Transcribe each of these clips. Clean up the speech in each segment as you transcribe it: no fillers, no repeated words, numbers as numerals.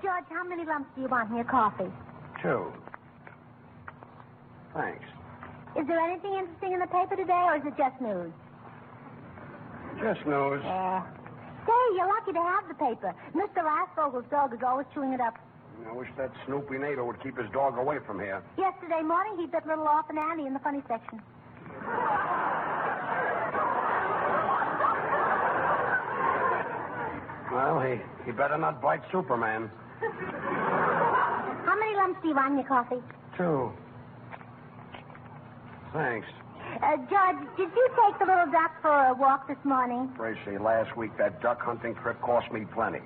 George, how many lumps do you want in your coffee? 2. Thanks. Is there anything interesting in the paper today, or is it just news? Just news. Say, you're lucky to have the paper. Mr. Rasvogel's dog is always chewing it up. I wish that Snoopy Nato would keep his dog away from here. Yesterday morning, he bit little Orphan Annie in the funny section. Well, he better not bite Superman. How many lumps do you want in your coffee? 2. Thanks. George, did you take the little duck for a walk this morning? Gracie, last week that duck hunting trip cost me plenty.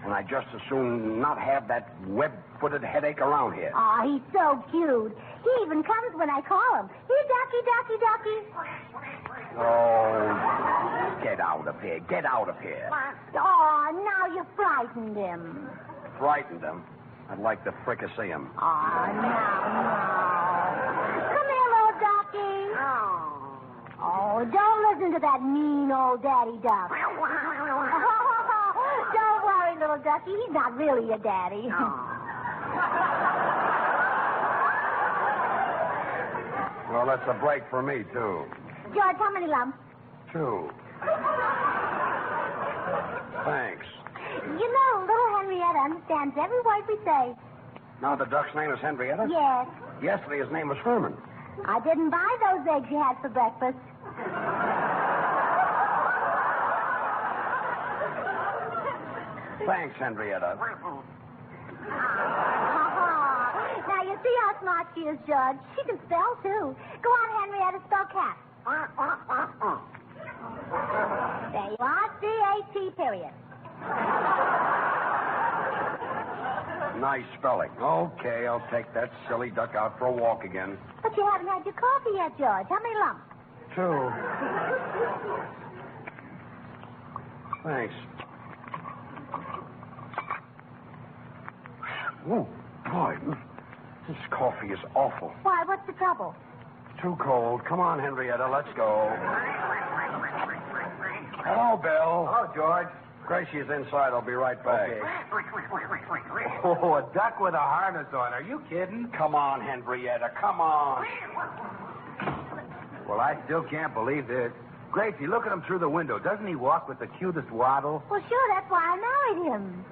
And I just as soon not have that web-footed headache around here. Oh, he's so cute. He even comes when I call him. Here, ducky, ducky, ducky. Oh, get out of here. Get out of here. Oh, now you frightened him. Frightened him? I'd like to fricassee him. Oh, now. Come here, little ducky. Oh, don't listen to that mean old daddy duck. Don't worry, little ducky. He's not really your daddy. Well, that's a break for me, too. George, how many lumps? 2. Thanks. You know, little Henrietta understands every word we say. Now the duck's name is Henrietta? Yes. Yesterday his name was Herman. I didn't buy those eggs you had for breakfast. Thanks, Henrietta. Now, you see how smart she is, George. She can spell, too. Go on, Henrietta, spell cat. There you are, C-A-T, period. Nice spelling. Okay, I'll take that silly duck out for a walk again. But you haven't had your coffee yet, George. How many lumps? 2. Thanks. Oh, boy, this coffee is awful. Why, what's the trouble? Too cold. Come on, Henrietta, let's go. Hello, Bill. Hello, George. Gracie's inside. I'll be right back. Okay. Oh, a duck with a harness on. Are you kidding? Come on, Henrietta, come on. Well, I still can't believe this. Gracie, look at him through the window. Doesn't he walk with the cutest waddle? Well, sure, that's why I married him.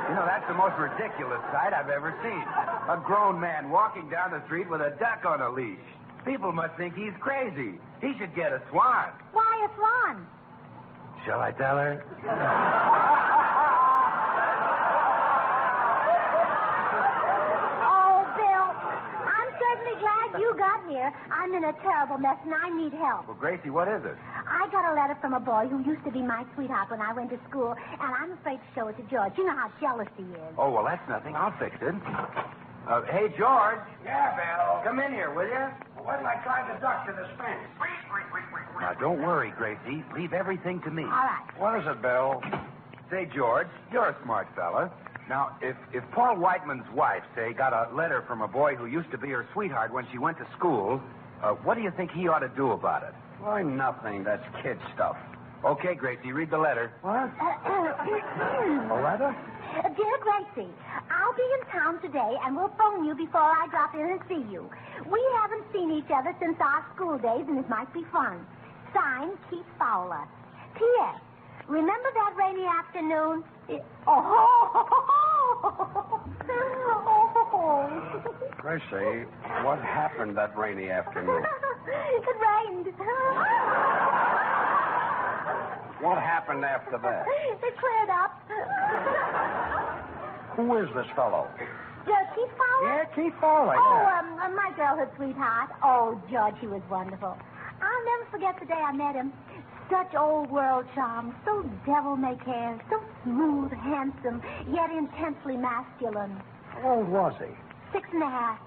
You know, that's the most ridiculous sight I've ever seen. A grown man walking down the street with a duck on a leash. People must think he's crazy. He should get a swan. Why a swan? Shall I tell her? Oh, Bill, I'm certainly glad you got here. I'm in a terrible mess, and I need help. Well, Gracie, what is it? I got a letter from a boy who used to be my sweetheart when I went to school, and I'm afraid to show it to George. You know how jealous he is. Oh, well, that's nothing. I'll fix it. Hey, George. Yeah, Bill. Come in here, will you? Why did I drive the duck to this fence? Now, don't worry, Gracie. Leave everything to me. All right. What is it, Bill? Say, George, you're a smart fella. Now, if Paul Whiteman's wife, say, got a letter from a boy who used to be her sweetheart when she went to school, what do you think he ought to do about it? Why, nothing. That's kid stuff. Okay, Gracie, read the letter. What? A letter? Dear Gracie, I'll be in town today, and we'll phone you before I drop in and see you. We haven't seen each other since our school days, and it might be fun. Signed, Keith Fowler. P.S. Remember that rainy afternoon? Gracie, what happened that rainy afternoon? It rained. What happened after that? It cleared up. Who is this fellow? Keith Fowler? Yeah, Keith Fowler. Oh, my girlhood sweetheart. Oh, George, he was wonderful. I'll never forget the day I met him. Such old world charm, so devil-may-care, so smooth, handsome, yet intensely masculine. How old was he? 6.5.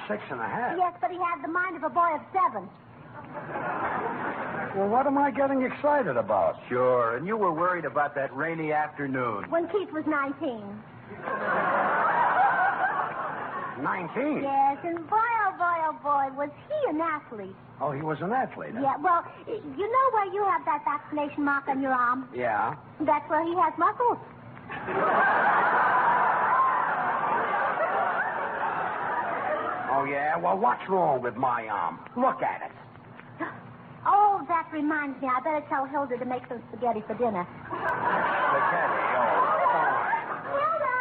6.5? Yes, but he had the mind of a boy of 7. Well, what am I getting excited about? Sure, and you were worried about that rainy afternoon. When Keith was 19. 19? Yes, and boy, oh, Oh, boy, was he an athlete? Oh, he was an athlete. Huh? Yeah, well, you know where you have that vaccination mark on your arm? Yeah. That's where he has muscles. Oh, yeah? Well, what's wrong with my arm? Look at it. Oh, that reminds me. I better tell Hilda to make some spaghetti for dinner. Spaghetti, oh, fine. Hilda!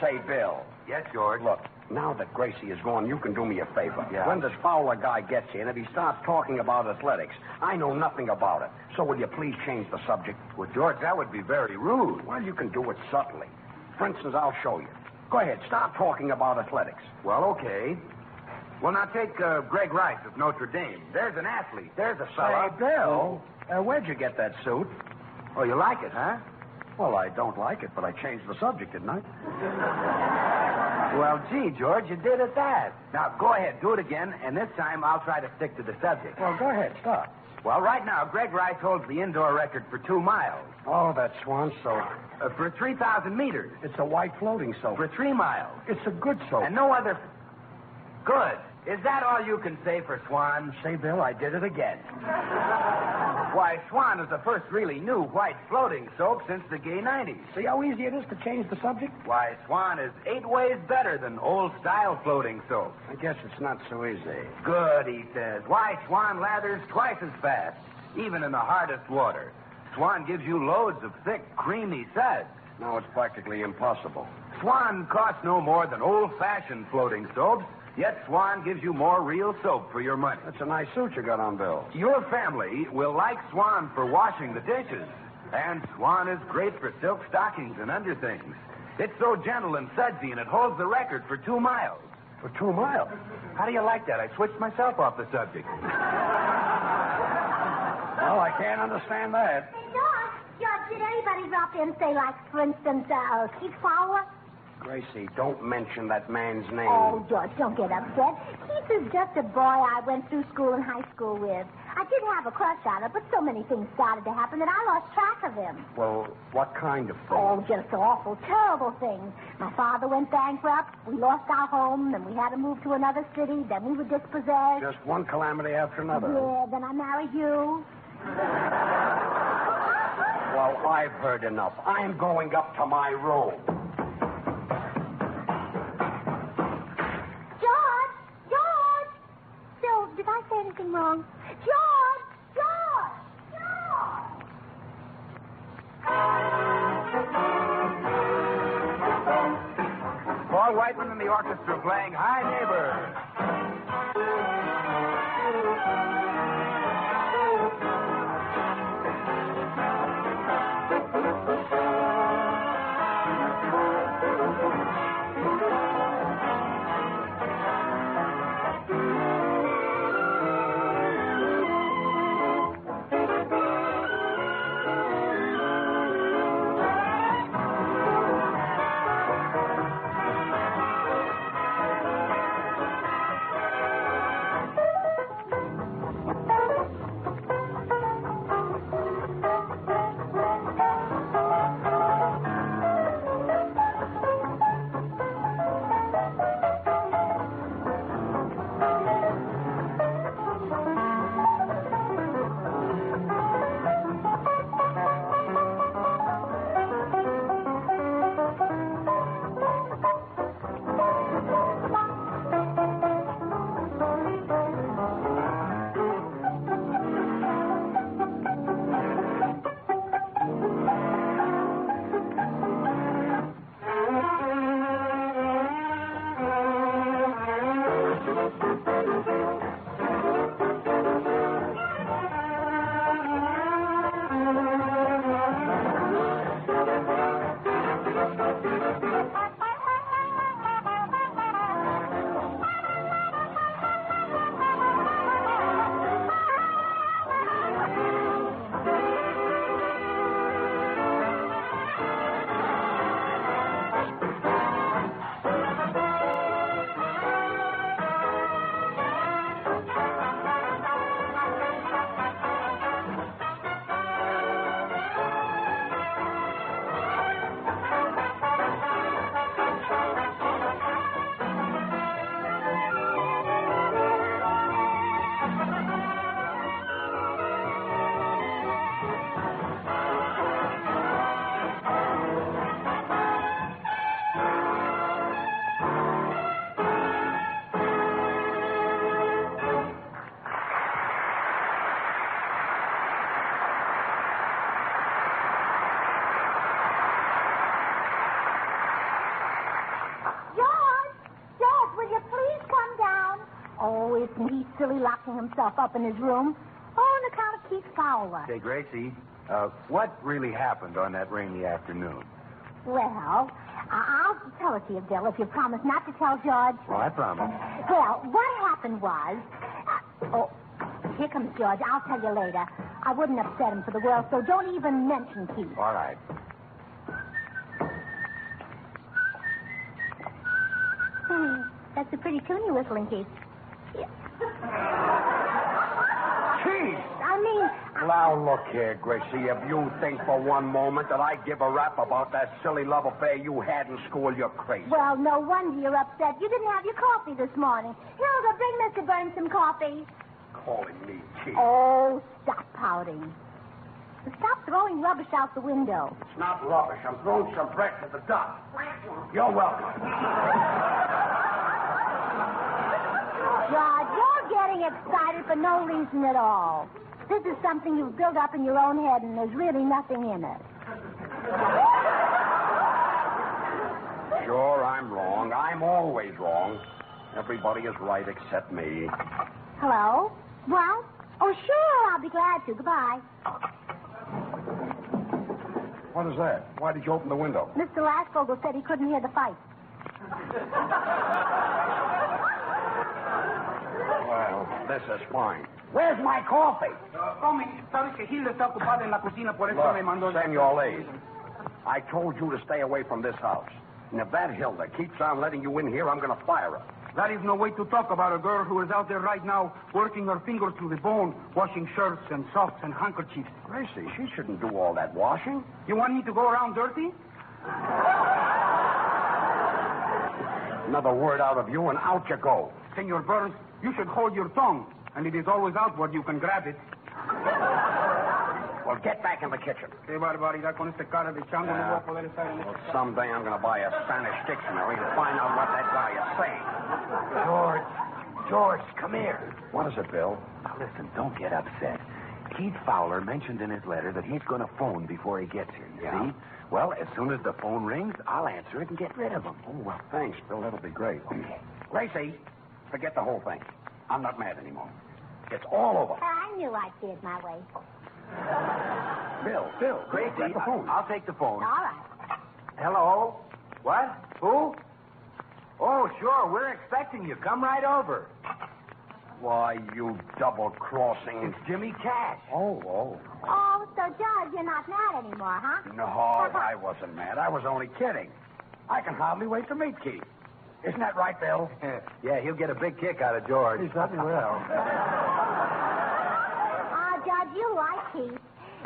Say, Bill. Yes, George. Look, now that Gracie is gone, you can do me a favor. Yeah. When this Fowler guy gets here, and if he starts talking about athletics, I know nothing about it. So will you please change the subject? Well, George, that would be very rude. Well, you can do it subtly. For instance, I'll show you. Go ahead, start talking about athletics. Well, okay. Well, now take Greg Rice of Notre Dame. There's an athlete. There's a fella. Say, Bill, where'd you get that suit? Oh, you like it, huh? Well, I don't like it, but I changed the subject, didn't I? Well, gee, George, you did at that. Now, go ahead, do it again, and this time I'll try to stick to the subject. Well, go ahead, start. Well, right now, Greg Rice holds the indoor record for 2 miles. Oh, that swan soap. For 3,000 meters. It's a white floating soap. For 3 miles. It's a good soap. And no other... Good. Is that all you can say for Swan? Say, Bill, I did it again. Why, Swan is the first really new white floating soap since the gay 90s. See how easy it is to change the subject? Why, Swan is 8 ways better than old-style floating soap. I guess it's not so easy. Good, he says. Why, Swan lathers twice as fast, even in the hardest water. Swan gives you loads of thick, creamy suds. Now it's practically impossible. Swan costs no more than old-fashioned floating soaps, yet Swan gives you more real soap for your money. That's a nice suit you got on, Bill. Your family will like Swan for washing the dishes. And Swan is great for silk stockings and underthings. It's so gentle and sudsy, and it holds the record for 2 miles. For 2 miles? How do you like that? I switched myself off the subject. Well, I can't understand that. Hey, George, did anybody drop in, say, like, for instance, Keith Fowler? Gracie, don't mention that man's name. Oh, George, don't get upset. Keith is just a boy I went through school and high school with. I did have a crush on him, but so many things started to happen that I lost track of him. Well, what kind of thing? Oh, just awful, terrible things. My father went bankrupt. We lost our home, then we had to move to another city. Then we were dispossessed. Just one calamity after another. Yeah, then I married you. Well, I've heard enough. I'm going up to my room. Did I say anything wrong? George! Paul Whiteman and the orchestra playing High Neighbor. Billy locking himself up in his room. All on account of Keith Fowler. Say, Gracie, what really happened on that rainy afternoon? Well, I'll tell it to you, Bill, if you promise not to tell George. Well, I promise. Well, what happened was... here comes George. I'll tell you later. I wouldn't upset him for the world, so don't even mention Keith. All right. That's a pretty tune you're whistling, Keith. Yeah. Keith! I mean... Now, look here, Gracie. If you think for one moment that I give a rap about that silly love affair you had in school, you're crazy. Well, no wonder you're upset. You didn't have your coffee this morning. Hilda, bring Mr. Burns some coffee. Calling me Keith. Oh, stop pouting. Stop throwing rubbish out the window. It's not rubbish. I'm throwing some bread to the duck. You're welcome. George, you're getting excited for no reason at all. This is something you've built up in your own head, and there's really nothing in it. Sure, I'm wrong. I'm always wrong. Everybody is right except me. Hello? Well? Oh, sure, I'll be glad to. Goodbye. What is that? Why did you open the window? Mr. Lassvogel said he couldn't hear the fight. Well, this is fine. Where's my coffee? Sabes que Hilda está ocupada en la cocina, por eso me mandó... Look, Senor Lee, I told you to stay away from this house. And if that Hilda keeps on letting you in here, I'm going to fire her. That is no way to talk about a girl who is out there right now working her fingers to the bone, washing shirts and socks and handkerchiefs. Gracie, she shouldn't do all that washing. You want me to go around dirty? Another word out of you and out you go. Senor Burns, you should hold your tongue. And it is always outward you can grab it. Well, get back in the kitchen. Qué barbaridad con este cara de chango. No voy a poder estar en Well, someday I'm going to buy a Spanish dictionary and find out what that guy is saying. George, come here. What is it, Bill? Now, listen, don't get upset. Keith Fowler mentioned in his letter that he's going to phone before he gets here, you see? Well, as soon as the phone rings, I'll answer it and get rid of him. Oh, well, thanks, Bill. That'll be great. Gracie, forget the whole thing. I'm not mad anymore. It's all over. I knew I'd see it my way. Bill, Gracie, take the phone. I'll take the phone. All right. Hello? What? Who? Oh, sure. We're expecting you. Come right over. Why, you double-crossing... It's Jimmy Cash. Oh. Oh, so, George, you're not mad anymore, huh? No, I wasn't mad. I was only kidding. I can hardly wait to meet Keith. Isn't that right, Bill? Yeah, he'll get a big kick out of George. He certainly will. George, you like Keith.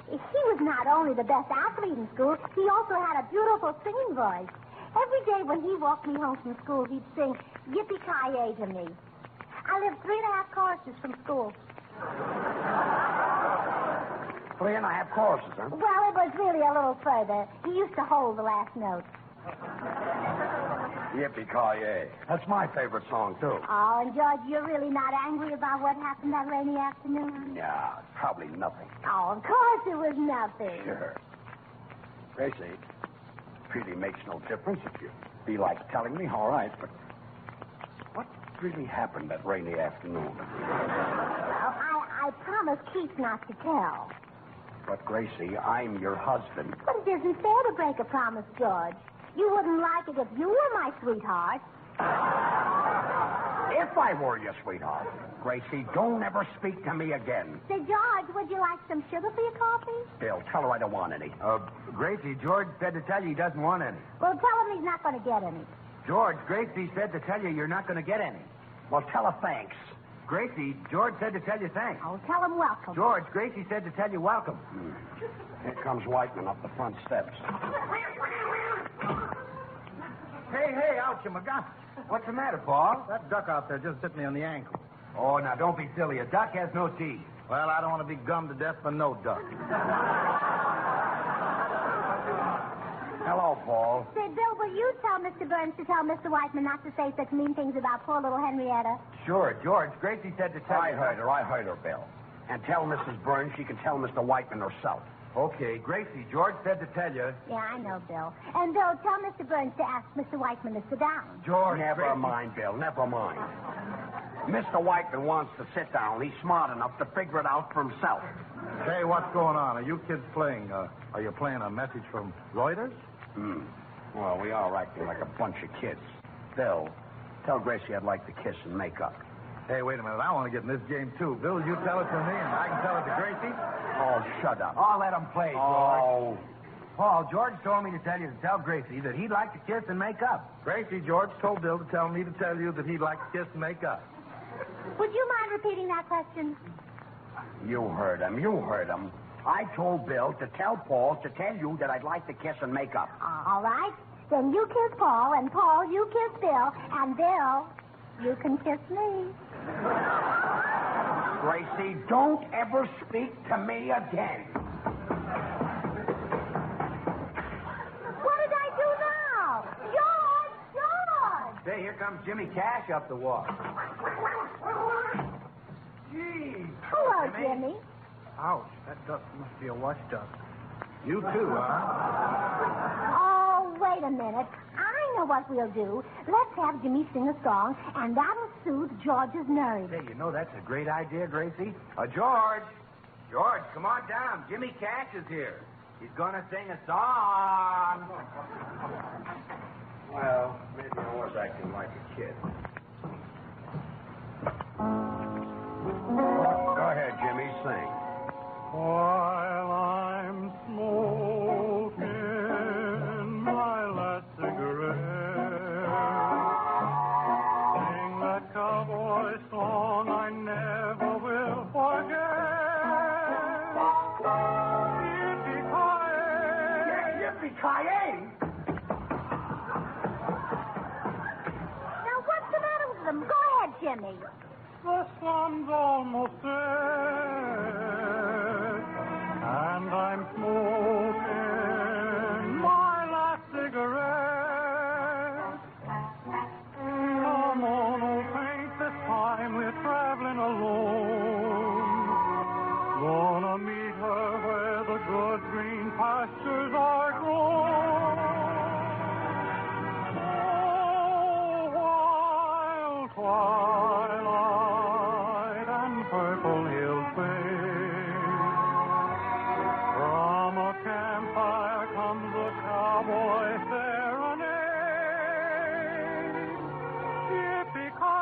He was not only the best athlete in school, he also had a beautiful singing voice. Every day when he walked me home from school, he'd sing Yippee-Ki-Yay to me. I lived 3.5 courses from school. 3.5 courses, huh? Well, it was really a little further. He used to hold the last note. Yippee-Ki-Yay. That's my favorite song, too. Oh, and George, you're really not angry about what happened that rainy afternoon? Yeah, probably nothing. Oh, of course it was nothing. Sure. Gracie, it really makes no difference if you feel like telling me, all right, but what really happened that rainy afternoon? Well, I promised Keith not to tell. But, Gracie, I'm your husband. But it isn't fair to break a promise, George. You wouldn't like it if you were my sweetheart. If I were your sweetheart, Gracie, don't ever speak to me again. Say, George, would you like some sugar for your coffee? Bill, tell her I don't want any. Gracie, George said to tell you he doesn't want any. Well, tell him he's not going to get any. George, Gracie said to tell you you're not going to get any. Well, tell her thanks. Gracie, George said to tell you thanks. Oh, tell him welcome. George, Gracie said to tell you welcome. Here comes Whiteman up the front steps. Hey, ouch, my God. What's the matter, Paul? That duck out there just bit me on the ankle. Oh, now don't be silly. A duck has no teeth. Well, I don't want to be gummed to death for no duck. Hello, Paul. Say, Bill, will you tell Mr. Burns to tell Mr. Whiteman not to say such mean things about poor little Henrietta? Sure, George. Gracie said to tell I you. heard her, Bill. And tell Mrs. Burns she can tell Mr. Whiteman herself. Okay, Gracie, George said to tell you. Yeah, I know, Bill. And, Bill, tell Mr. Burns to ask Mr. Whiteman to sit down. George, Never Gracie. mind, Bill. Never mind. Mr. Whiteman wants to sit down. He's smart enough to figure it out for himself. Hey, what's going on? Are you kids playing? Are you playing a message from Reuters? Well, we are acting like a bunch of kids. Bill, tell Gracie I'd like to kiss and make up. Hey, wait a minute. I want to get in this game, too. Bill, you tell it to me, and I can tell it to Gracie. Oh, shut up. Oh, let him play, George. Oh, Paul, George told me to tell you to tell Gracie that he'd like to kiss and make up. Gracie, George told Bill to tell me to tell you that he'd like to kiss and make up. Would you mind repeating that question? you heard him. You heard him. I told Bill to tell Paul to tell you that I'd like to kiss and make up. All right. Then you kiss Paul, and Paul, you kiss Bill, and Bill, you can kiss me. Gracie, don't ever speak to me again. What did I do now? George! Say, here comes Jimmy Cash up the walk. Gee. Hello, Jimmy. Ouch. That dust must be a wash dust. You too, huh? Oh, wait a minute. I know what we'll do. Let's have Jimmy sing a song, and that'll soothe George's nerves. Say, you know that's a great idea, Gracie. George! George, come on down. Jimmy Cash is here. He's going to sing a song. Well, maybe I was acting like a kid. Go ahead, Jimmy, sing. While I'm smoking my last cigarette, sing that cowboy song I never will forget. Yippee-ki-yay! Yippee-ki-yay! Now, what's the matter with them? Go ahead, Jimmy. The sun's almost set, and I'm smoking my last cigarette. Come on, old paint, this time we're traveling alone. Gonna meet her where the good green pastures are grown. Oh, wild twilight and purple hills fade. From a campfire comes a cowboy serenade. Yippee-ki-yay,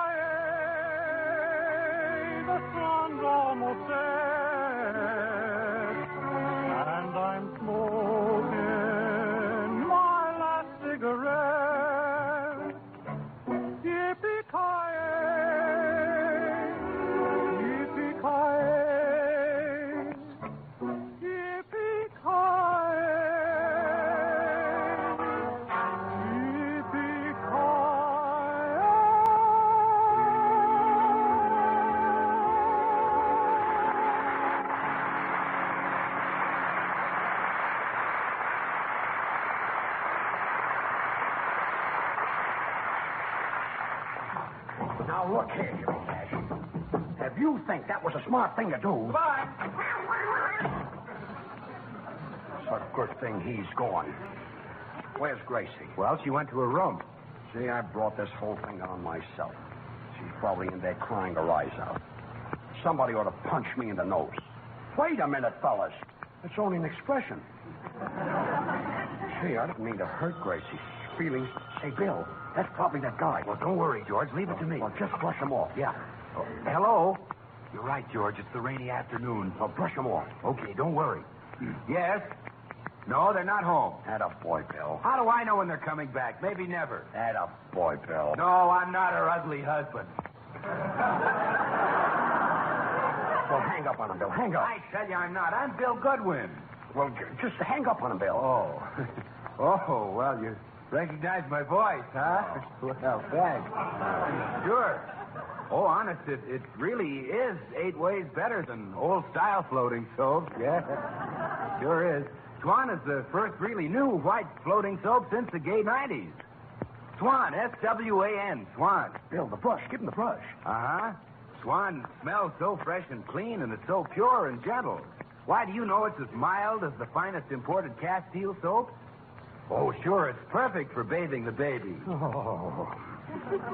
the sun's almost set, and I'm smoking my last cigarette. Yippee-ki-yay, yippee-ki-yay, Now, look here, Jimmy Cash. If you think that was a smart thing to do... Bye. It's a good thing he's gone. Where's Gracie? Well, she went to her room. See, I brought this whole thing on myself. She's probably in there crying her eyes out. Somebody ought to punch me in the nose. Wait a minute, fellas. It's only an expression. Gee, I didn't mean to hurt Gracie's feelings. Hey, Bill, that's probably that guy. Well, don't worry, George. Leave it to me. Well, just brush him off. Yeah. Oh, hello? You're right, George. It's the rainy afternoon. Well, brush him off. Okay, don't worry. Yes? No, they're not home. Atta boy, Bill. How do I know when they're coming back? Maybe never. Atta boy, Bill. No, I'm not her ugly husband. Well, hang up on him, Bill. Hang up. I tell you I'm not. I'm Bill Goodwin. Well, just hang up on him, Bill. Oh. Oh, well, you recognize my voice, huh? Well, thanks. Sure. Oh, honest, it really is 8 ways better than old-style floating soap. Yeah, sure is. Swan is the first really new white floating soap since the gay 90s. Swan, S-W-A-N, Swan. Bill, the brush. Give him the brush. Uh-huh. Swan smells so fresh and clean, and it's so pure and gentle. Why, do you know it's as mild as the finest imported Castile soap? Oh, sure, it's perfect for bathing the baby. Oh,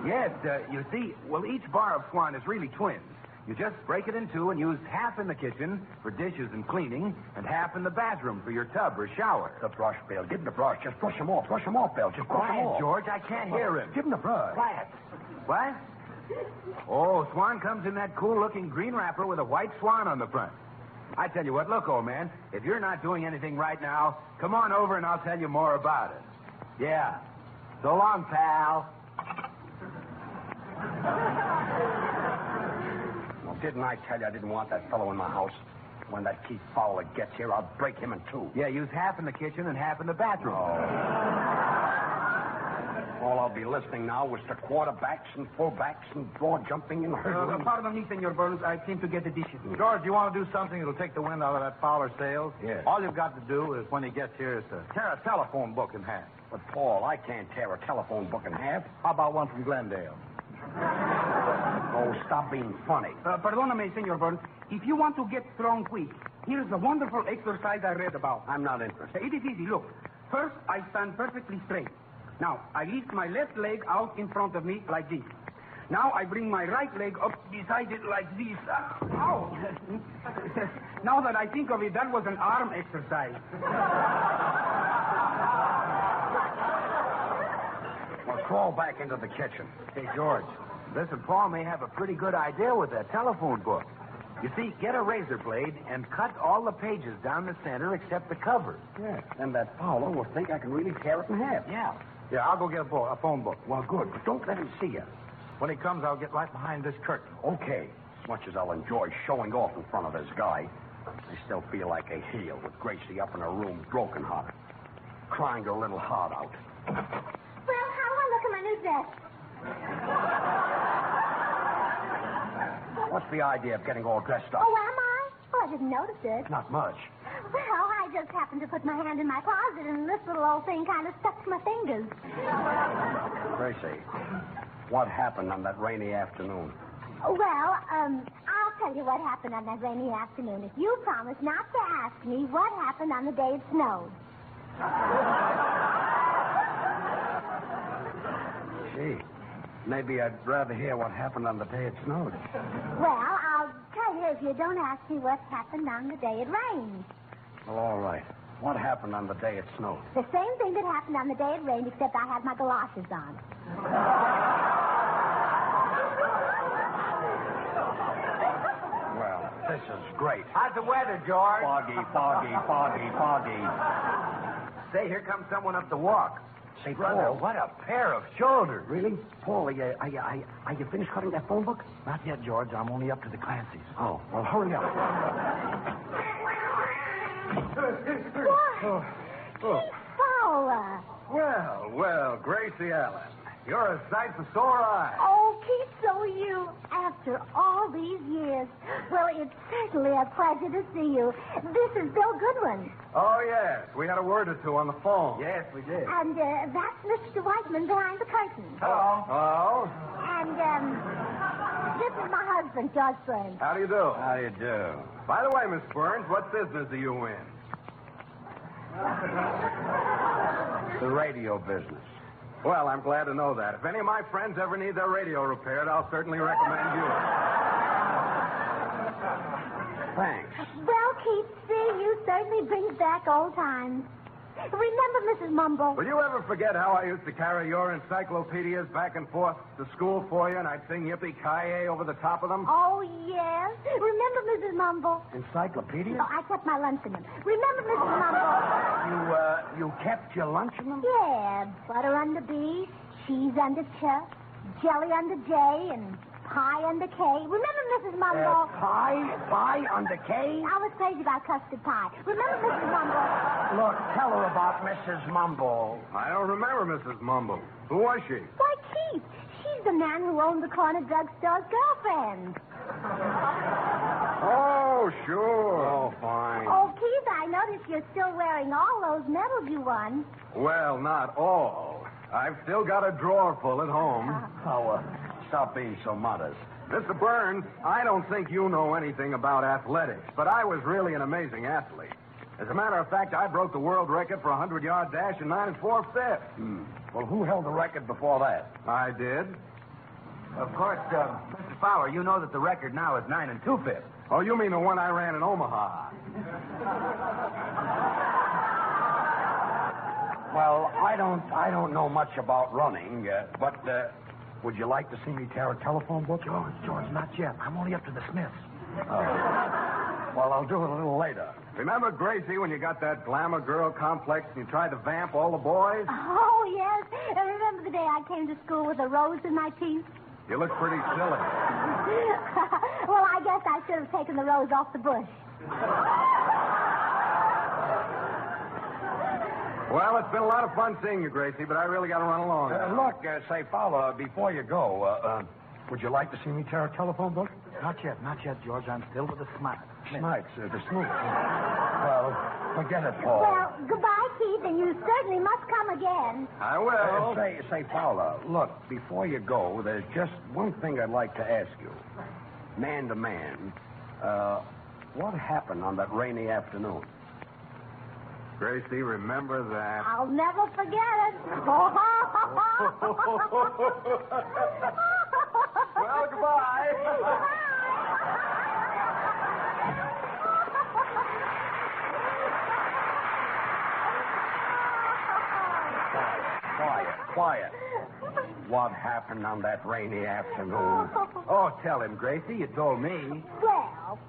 Yes, you see, well, each bar of Swan is really twins. You just break it in two and use half in the kitchen for dishes and cleaning and half in the bathroom for your tub or shower. The brush, Bill. Give him the brush. Just brush him off. Brush him off, Bill. Just brush him Quiet, off. George. I can't hear him. Give him the brush. Quiet. What? Oh, Swan comes in that cool-looking green wrapper with a white swan on the front. I tell you what, look, old man, if you're not doing anything right now, come on over and I'll tell you more about it. Yeah. So long, pal. Well, didn't I tell you I didn't want that fellow in my house? When that Keith Fowler gets here, I'll break him in two. Yeah, use half in the kitchen and half in the bathroom. All I'll be listening now is to quarterbacks and fullbacks and broad jumping and hurdling. Pardon me, Senor Burns. I came to get the dishes. George, you want to do something that'll take the wind out of that Fowler sails? Yes. All you've got to do is, when he gets here, is to tear a telephone book in half. But, Paul, I can't tear a telephone book in half. How about one from Glendale? Oh, stop being funny. Perdóname, Senor Burns. If you want to get strong quick, here's a wonderful exercise I read about. I'm not interested. It is easy. Look. First, I stand perfectly straight. Now, I lift my left leg out in front of me like this. Now, I bring my right leg up beside it like this. Ow! Now that I think of it, that was an arm exercise. Well, crawl back into the kitchen. Hey, George, listen, Paul may have a pretty good idea with that telephone book. You see, get a razor blade and cut all the pages down the center except the cover. Yeah, and that Fowler will think I can really tear it in half. Yeah. Yeah, I'll go get a phone book. Well, good, but don't let him see you. When he comes, I'll get right behind this curtain. Okay. As much as I'll enjoy showing off in front of this guy, I still feel like a heel with Gracie up in her room, broken-hearted, crying her little heart out. Well, how do I look in my new dress? What's the idea of getting all dressed up? Oh, am I? Oh, I didn't notice it. Not much. Well, I just happened to put my hand in my closet, and this little old thing kind of stuck to my fingers. Gracie, what happened on that rainy afternoon? Well, I'll tell you what happened on that rainy afternoon if you promise not to ask me what happened on the day it snowed. Gee, maybe I'd rather hear what happened on the day it snowed. Well, I'll tell you if you don't ask me what happened on the day it rained. Well, all right. What happened on the day it snowed? The same thing that happened on the day it rained, except I had my galoshes on. Well, this is great. How's the weather, George? Foggy, foggy, foggy, foggy. Say, here comes someone up the walk. Say, Brother, Paul. what a pair of shoulders. Really? Paul, are you finished cutting that phone book? Not yet, George. I'm only up to the Clancy's. Oh, well, hurry up. What? Keith Fowler. Well, Gracie Allen. You're a sight for sore eyes. Oh, Keith, so are you. After all these years. Well, it's certainly a pleasure to see you. This is Bill Goodwin. Oh, yes. We had a word or two on the phone. Yes, we did. And that's Mr. Whiteman behind the curtain. Hello. Oh? And this is my husband, George Burns. How do you do? How do you do? By the way, Miss Burns, what business are you in? The radio business. Well, I'm glad to know that. If any of my friends ever need their radio repaired, I'll certainly recommend you. Thanks. Well, Keith, see, you certainly brings back old times. Remember Mrs. Mumble? Will you ever forget how I used to carry your encyclopedias back and forth to school for you, and I'd sing Yippee-Ki-Yay over the top of them? Oh, yes. Remember Mrs. Mumble? Encyclopedia? Oh, I kept my lunch in them. Remember Mrs. Mumble? You kept your lunch in them? Yeah, butter under B, cheese under Ch, jelly under J, and pie under K. Remember Mrs. Mumble? Pie under K? I was crazy about custard pie. Remember Mrs. Mumble? Look, tell her about Mrs. Mumble. I don't remember Mrs. Mumble. Who was she? Why, Keith, she's the man who owned the corner drugstore's girlfriend. Oh, sure. Oh, fine. Oh, Keith, I notice you're still wearing all those medals you won. Well, not all. I've still got a drawer full at home. Oh, stop being so modest. Mr. Burns, I don't think you know anything about athletics, but I was really an amazing athlete. As a matter of fact, I broke the world record for a 100-yard dash in 9 4/5. Well, who held the record before that? I did. Of course, Mr. Fowler, you know that the record now is 9 2/5. Oh, you mean the one I ran in Omaha? Well, I don't know much about running, but would you like to see me tear a telephone book? George, not yet. I'm only up to the Smiths. Well, I'll do it a little later. Remember, Gracie, when you got that glamour girl complex and you tried to vamp all the boys? Oh, yes. And remember the day I came to school with a rose in my teeth? You look pretty silly. Well, I guess I should have taken the rose off the bush. Well, it's been a lot of fun seeing you, Gracie, but I really got to run along. Look, say, Fowler, before you go, would you like to see me tear a telephone book? Not yet, George. I'm still with the Smiths. Snipes, the Smiths. Well, forget it, Paul. Well, goodbye, Keith, and you certainly must come again. I will. Say, Fowler, look, before you go, there's just one thing I'd like to ask you. Man to man, what happened on that rainy afternoon? Gracie, remember that. I'll never forget it. Well, goodbye. Quiet. What happened on that rainy afternoon? Oh, tell him, Gracie. You told me. Well,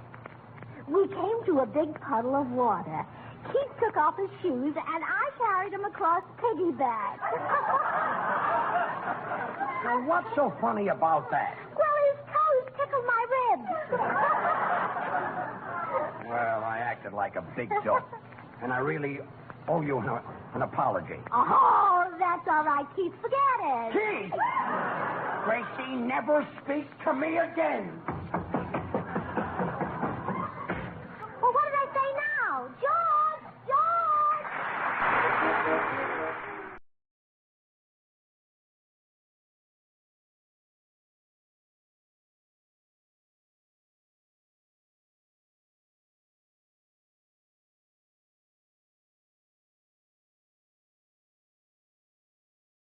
we came to a big puddle of water. Keith took off his shoes, and I carried him across piggyback. Now, what's so funny about that? Well, his toes tickled my ribs. Well, I acted like a big dope, and I really owe you an apology. Oh, that's all right, Keith. Forget it. Keith! Gracie, never speak to me again.